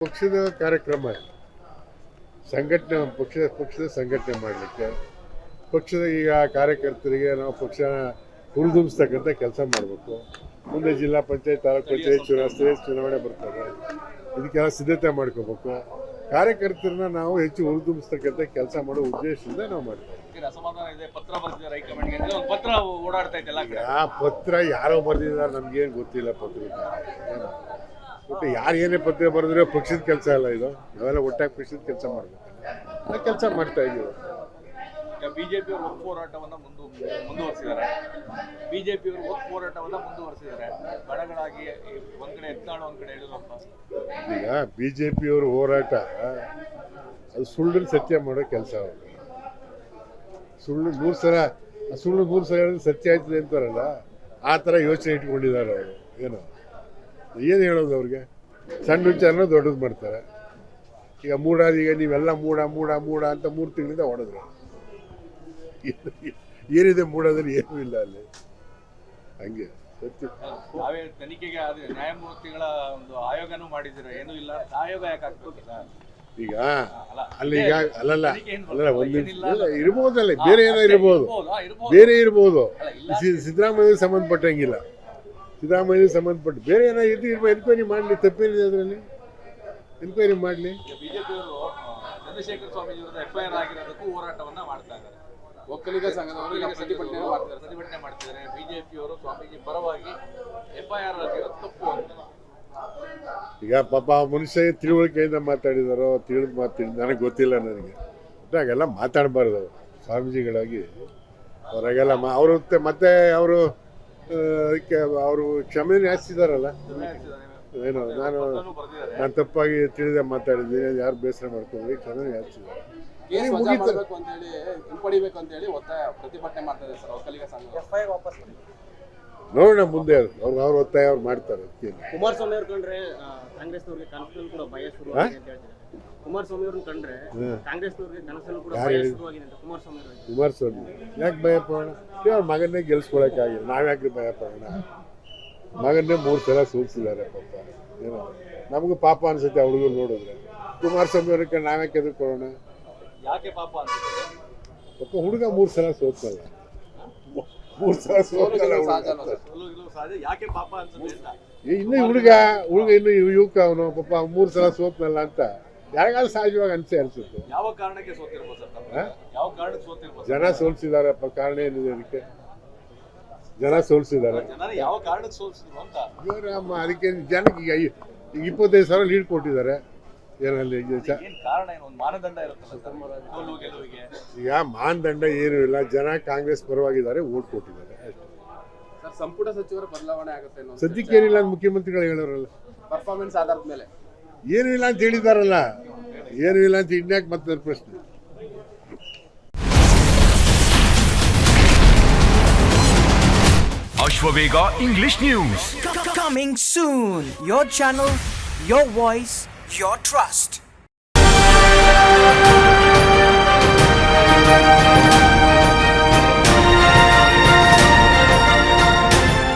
ಪಕ್ಷದ ಕಾರ್ಯಕ್ರಮ ಸಂಘಟನೆ ಪಕ್ಷದ ಸಂಘಟನೆ ಮಾಡಲಿಕ್ಕೆ ಪಕ್ಷದ ಈಗ ಕಾರ್ಯಕರ್ತರಿಗೆ ನಾವು ಪಕ್ಷ ಹುರಿದುಂಬಿಸ್ತಕ್ಕಂಥ ಕೆಲಸ ಮಾಡಬೇಕು. ಮುಂದೆ ಜಿಲ್ಲಾ ಪಂಚಾಯತ್ ತಾಲೂಕು ಪಂಚಾಯತ್ ಚುನಾವಣೆ ಬರ್ತದೆ. ಇದಕ್ಕೆಲ್ಲ ಸಿದ್ಧತೆ ಮಾಡ್ಕೋಬೇಕು. ಕಾರ್ಯಕರ್ತರನ್ನ ನಾವು ಹೆಚ್ಚು ಹುರಿದುಂಬಿಸ್ತಕ್ಕಂಥ ಕೆಲಸ ಮಾಡೋ ಉದ್ದೇಶದಿಂದ ನಾವು ಮಾಡ್ತೀವಿ. ಆ ಪತ್ರ ಯಾರೋ ಬರೆದಿದ್ದಾರೆ ನಮ್ಗೇನು ಗೊತ್ತಿಲ್ಲ. ಒಟ್ಟು ಯಾರು ಏನೇ ಪತ್ರ ಬರೆದ್ರೆ ಪಕ್ಷದ ಕೆಲಸ ಅಲ್ಲ ಇದು. ನಾವೆಲ್ಲ ಒಟ್ಟಾಗಿ ಪಕ್ಷದ ಕೆಲಸ ಮಾಡ್ಬೇಕು. ಕೆಲಸ ಮಾಡ್ತಾ ಇದ್ದೀವಿ. ಬಿಜೆಪಿ ಅವರು ಹೋರಾಟವನ್ನ ಮುಂದುವರಿಸಿದ್ದಾರೆ. ಬಣಗಳಾಗಿ ಒಂದ್ ಕಡೆ ಎತ್ನಾಳು ಒಂದ್ ಕಡೆ ಯಡಿಯೂರಪ್ಪ. ಈಗ ಬಿಜೆಪಿಯವ್ರ ಹೋರಾಟ ಅದು ಸುಳ್ಳು ಸತ್ಯ ಮಾಡೋ ಕೆಲಸ. ಅವರು ಸುಳ್ಳು ನೂರು ಸಲ ಹೇಳಿದ್ರೆ ಸತ್ಯ ಆಯ್ತದೆ ಅಂತಾರಲ್ಲ, ಆ ಥರ ಯೋಚನೆ ಇಟ್ಕೊಂಡಿದ್ದಾರೆ ಅವರು. ಏನು ಹೇಳೋದು ಅವ್ರಿಗೆ? ಸಣ್ಣ ವಿಚಾರನ ದೊಡ್ಡದು ಮಾಡ್ತಾರೆ. ಈಗ ಈಗ ನೀವೆಲ್ಲ ಮೂಡ ಅಂತ 3 ತಿಂಗಳಿಂದ ಹೊಡೆದ್ರು. ಏನಿದೆ ಮೂಡೋದ್ರಲ್ಲಿ ಏನೂ ಇಲ್ಲ ಅಲ್ಲಿ. ಹಂಗೆ ತನಿಖೆಗೆ ನ್ಯಾಯಮೂರ್ತಿಗಳ ಒಂದು ಆಯೋಗನೂ ಮಾಡಿದ್ರೆ ಏನೂ ಇಲ್ಲ. ಆಯೋಗ ಯಾಕೆ ಆಗ್ತದೆ ಈಗ ಅಲ್ಲಿ? ಈಗ ಅಲ್ಲಲ್ಲ ಒಂದು ಇರ್ಬೋದಲ್ಲ, ಬೇರೆ ಏನೋ ಇರ್ಬೋದು. ಸಿದ್ದರಾಮಯ್ಯ ಸಂಬಂಧಪಟ್ಟಂಗಿಲ್ಲ. ಸಿದ್ದರಾಮಯ್ಯ ಸಂಬಂಧಪಟ್ಟು ಬೇರೆ ಏನೋ ಎನ್ಕ್ವೈರಿ ಮಾಡಲಿ, ತಪ್ಪೇನಿದೆ ಅದರಲ್ಲಿ? ಎನ್ಕ್ವೈರಿ ಮಾಡಲಿ. ಬಿಜೆಪಿಯವರು ಚಂದ್ರಶೇಖರ್ ಸ್ವಾಮೀಜಿ ವಿರುದ್ಧ FIR ಆಗಿರೋದಕ್ಕೂ ಹೋರಾಟವನ್ನ ಮಾಡ್ತಾ ಇದ್ದಾರೆ. ಒಕ್ಕಲಿಗ ಸಂಘದವರು ಪ್ರತಿಭಟನೆ ಮಾಡ್ತಿದ್ದಾರೆ. ಬಿಜೆಪಿಯವರು ಸ್ವಾಮೀಜಿ ಪರವಾಗಿ FIR ಆಗಿರೋದು ತಪ್ಪು ಅಂತ. ಈಗ ಪಾಪ ಮನುಷ್ಯ ತಿಳುವಳಿಕೆಯಿಂದ ಮಾತಾಡಿದಾರೋ ನನಗೆ ಗೊತ್ತಿಲ್ಲ. ನನಗೆ ಹಾಗೆಲ್ಲ ಮಾತಾಡಬಾರ್ದು ಅವರು ಸ್ವಾಮೀಜಿಗಳಾಗಿ. ಅವರಾಗೆಲ್ಲ ಅವರು ಮತ್ತೆ ಅವರು ಅದಕ್ಕೆ ಅವರು ಕ್ಷಮೆ ಯಾಚಿಸಿದಾರಲ್ಲ. ಏನೋ ನಾನು ತಪ್ಪಾಗಿ ತಿಳಿದೇ ಮಾತಾಡಿದ್ದೀನಿ, ಯಾರು ಬೇಸರ ಮಾಡ್ಕೊಂಡ್ರಿ, ಕ್ಷಮೆ ಯಾಚಿಸಿದ್ದಾರೆ. ನೋಡೋಣ ಮುಂದೆ ಅವ್ರ ಒತ್ತಾಯ ಅವ್ರು ಮಾಡ್ತಾರೆ. ಕುಮಾರಸ್ವಾಮಿ ಅವ್ರು ಕಂಡ್ರೆ ಕಾಂಗ್ರೆಸ್ನವ್ರಿಗೆ ಕನಸಲ್ಲಿ ಕೂಡ ಭಯ ಶುರುವಾಗಿದೆ ಅಂತ ಹೇಳ್ತಾರೆ. ಕುಮಾರಸ್ವಾಮಿ ಅವ್ರನ್ನ ಕಂಡ್ರೆ ಕಾಂಗ್ರೆಸ್ನವ್ರಿಗೆ ಕನಸಲ್ಲೂ ಕೂಡ ಭಯ ಶುರುವಾಗಿದೆ ಅಂತ ಕುಮಾರಸ್ವಾಮಿ ಯಾಕೆ ಭಯ ಪಡೋಣ? ಅವ್ರ ಮಗನ್ನೇ ಗೆಲ್ಸ್ಕೊಳಕ್ಕಾಗಿಲ್ಲ, ನಾವ್ಯಾಕೆ ಭಯ ಪಡೋಣ? ಮಗನ್ನೇ 3 ಸಲ ಸೋಲ್ಸಿದ್ದಾರೆ ಪಾಪ. ಏನೋ ನಮಗೂ ಪಾಪ ಅನ್ಸುತ್ತೆ ಆ ಹುಡುಗರು ನೋಡಿದ್ರೆ. ಕುಮಾರಸ್ವಾಮಿ ಅವ್ರಿಗೆ ನಾವ್ಯಾಕೆ ಎದುರ್ಕೊಳ್ಳೋಣ? ಯಾಕೆ ಪಾಪ ಅನ್ಸುತ್ತೆ? ಪಾಪ ಹುಡುಗ 3 ಸಲ ಸೋಲ್ಸಲ್ಲ. 3 ಸಲ ಸೋಲ್ಸಲ್ಲ. ಯಾಕೆ ಪಾಪ ಅನ್ಸುತ್ತೆ? ಇನ್ನು ಹುಡುಗ ಇನ್ನು ಯುವಕ ಅವನು ಪಾಪ 3 ಸಲ ಸೋತ್ನಲ್ಲ ಅಂತ ಯಾರಿಗಾದ್ರೂ ಸಹಜವಾಗಿ ಅನ್ಸುತ್ತೆ. ಯಾವ ಕಾರಣಕ್ಕೆ ಸೋತಿರ್ಬೋದು ಸರ್? ಯಾವ ಕಾರಣಕ್ಕೆ ಸೋತಿರ್ಬೋದು? ಜನ ಸೋಲ್ಸಿದಾರಪ್ಪ. ಕಾರಣ ಏನಿದೆ ಅದಕ್ಕೆ? ಜನ ಸೋಲ್ಸಿದ್ದಾರೆ. ಯಾವ ಕಾರಣಕ್ಕೆ ಸೋಲ್ಸಿದ್ರು ಅಂತ ಅದಕ್ಕೆ ಜನಕ್ಕೆ ಈಗ 25,000 ಲೀಡ್ ಕೊಟ್ಟಿದ್ದಾರೆ. ಏನಲ್ಲಿ ಈಗ ಮಾನದಂಡ ಏನೂ ಇಲ್ಲ. ಜನ ಕಾಂಗ್ರೆಸ್ ಪರವಾಗಿದ್ದಾರೆ, ಓಟ್ ಕೊಟ್ಟಿದ್ದಾರೆ ಅಷ್ಟೇ. ಸಂಪುಟ ಸಚಿವರ ಬದಲಾವಣೆ ಆಗುತ್ತೆ ಸದ್ಯಕ್ಕೆ ಏನಿಲ್ಲ ಅಂತ ಮುಖ್ಯಮಂತ್ರಿಗಳು ಹೇಳೋರಲ್ಲ. ಪರ್ಫಾರ್ಮೆನ್ಸ್ ಆಧಾರದ ಮೇಲೆ ಏನೂ ಇಲ್ಲ ಅಂತ ಹೇಳಿದಾರಲ್ಲ. ಏನೂ ಇಲ್ಲ ಅಂತ ಇನ್ಯಾಕೆ ಮತ್ತೆ ಪ್ರಶ್ನೆ? Ashwavega English News. Coming soon. Your channel, your voice, your trust.